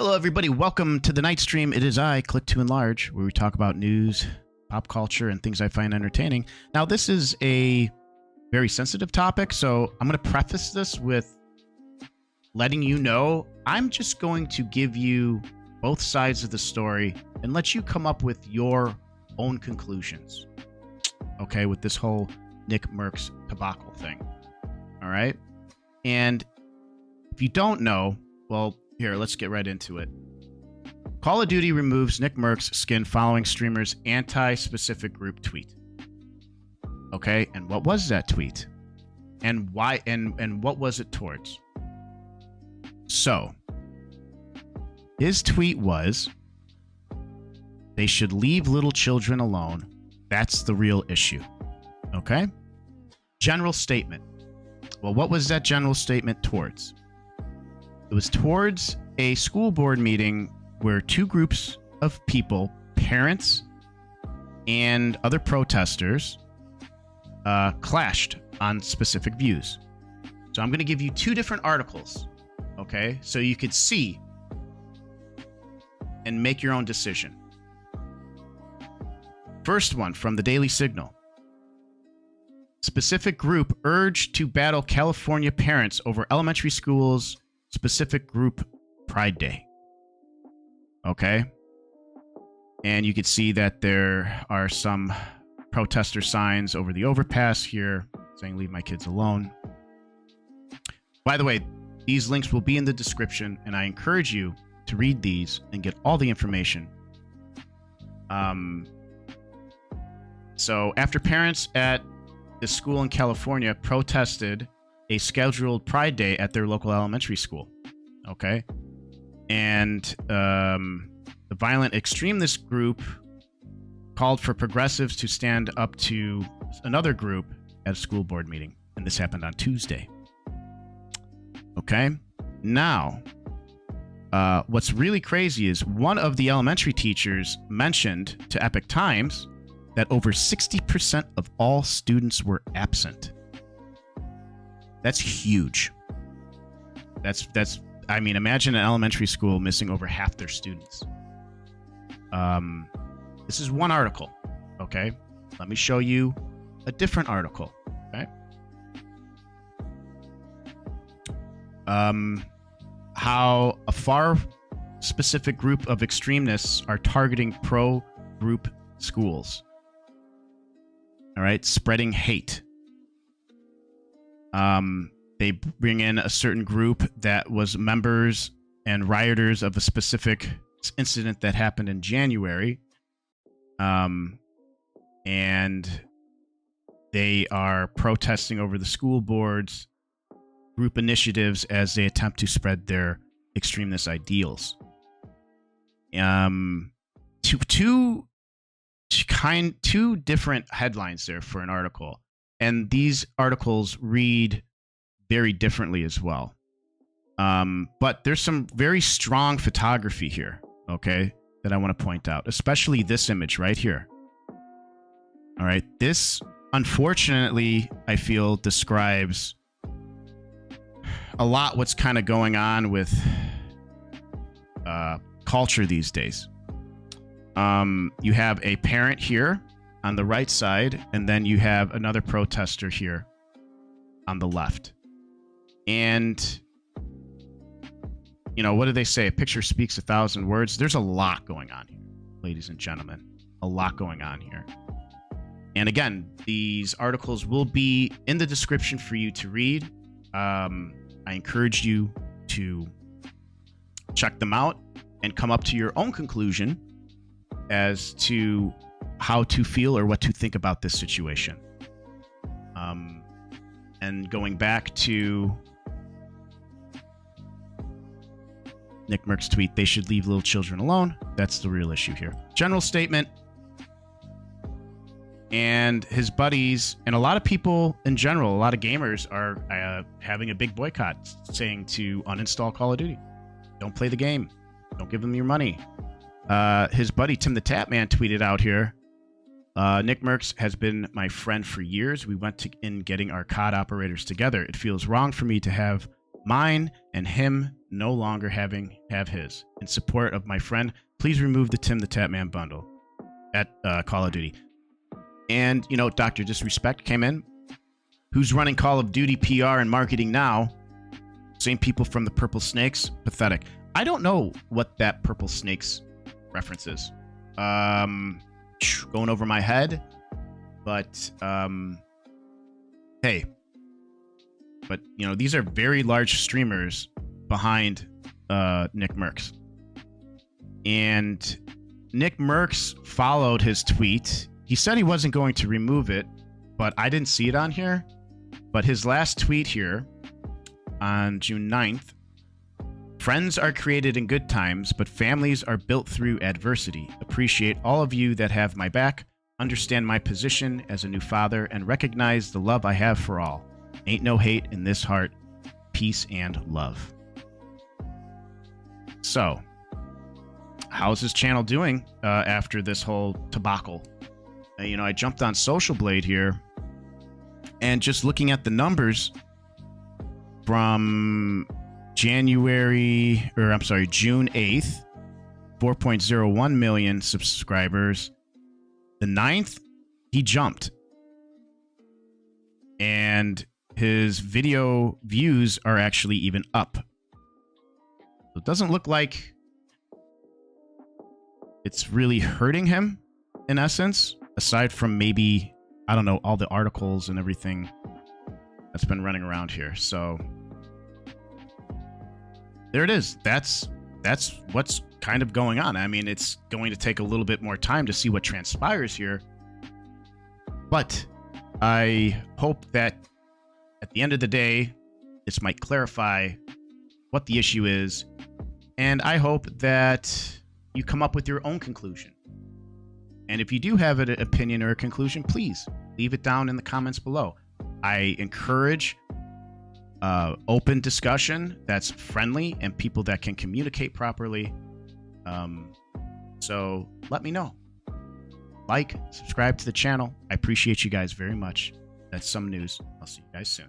Hello, everybody. Welcome to the night stream. It is I, Click to Enlarge, where we talk about news, pop culture, and things I find entertaining. Now, this is a very sensitive topic, so I'm going to preface this with letting you know I'm just going to give you both sides of the story and let you come up with your own conclusions. Okay, with this whole Nickmercs debacle thing. All right? And if you don't know, well, here, let's get right into it. Call of Duty removes Nickmercs skin following streamer's anti-specific group tweet. Okay, and what was that tweet? And why and what was it towards? So, his tweet was, they should leave little children alone. That's the real issue. Okay? General statement. Well, what was that general statement towards? It was towards a school board meeting where two groups of people, parents and other protesters, clashed on specific views. So I'm going to give you two different articles, okay? So you could see and make your own decision. First one from the Daily Signal. Specific group urged to battle California parents over elementary schools specific group Pride Day. Okay. And you can see that there are some protester signs over the overpass here saying, leave my kids alone. By the way, these links will be in the description, and I encourage you to read these and get all the information. So after parents at this school in California protested a scheduled Pride Day at their local elementary school. Okay. And the violent extremist group called for progressives to stand up to another group at a school board meeting. And this happened on Tuesday. Okay. Now, what's really crazy is one of the elementary teachers mentioned to Epic Times that over 60% of all students were absent. That's huge. That's I mean, imagine an elementary school missing over half their students. This is one article, okay? Let me show you a different article, okay? How a far specific group of extremists are targeting pro-group schools. All right, spreading hate. They bring in a certain group that was members and rioters of a specific incident that happened in January. And they are protesting over the school board's group initiatives as they attempt to spread their extremist ideals. Two different headlines there for an article. And these articles read very differently as well. But there's some very strong photography here, okay, that I want to point out, especially this image right here. All right, this, unfortunately, I feel describes a lot what's kind of going on with culture these days. You have a parent here on the right side, and then you have another protester here on the left. And, you know, what do they say? A picture speaks 1,000 words. There's a lot going on here, ladies and gentlemen. A lot going on here. And again, these articles will be in the description for you to read. I encourage you to check them out and come up to your own conclusion as to how to feel or what to think about this situation. And going back to Nickmercs' tweet, they should leave little children alone. That's the real issue here. General statement. And his buddies and a lot of people in general, a lot of gamers are having a big boycott, saying to uninstall Call of Duty. Don't play the game. Don't give them your money. His buddy TimTheTatman tweeted out here, Nickmercs has been my friend for years. We went in getting our COD operators together. It feels wrong for me to have mine and him no longer have his. In support of my friend, please remove the TimTheTatman bundle at Call of Duty. And, you know, Dr. Disrespect came in. Who's running Call of Duty PR and marketing now? Same people from the Purple Snakes. Pathetic. I don't know what that Purple Snakes reference is. Going over my head. But, hey. But, you know, these are very large streamers behind Nickmercs. And Nickmercs followed his tweet. He said he wasn't going to remove it, but I didn't see it on here. But his last tweet here on June 9th, friends are created in good times, but families are built through adversity. Appreciate all of you that have my back, understand my position as a new father, and recognize the love I have for all. Ain't no hate in this heart, peace and love. So, how's his channel doing after this whole debacle? You know, I jumped on Social Blade here, and just looking at the numbers from June 8th, 4.01 million subscribers. The 9th, he jumped. And his video views are actually even up. So it doesn't look like it's really hurting him, in essence, aside from maybe, I don't know, all the articles and everything that's been running around here. So there it is. That's what's kind of going on. I mean, it's going to take a little bit more time to see what transpires here. But I hope that at the end of the day, this might clarify what the issue is. And I hope that you come up with your own conclusion. And if you do have an opinion or a conclusion, please leave it down in the comments below. I encourage open discussion that's friendly and people that can communicate properly. So let me know. Like, subscribe to the channel. I appreciate you guys very much. That's some news. I'll see you guys soon.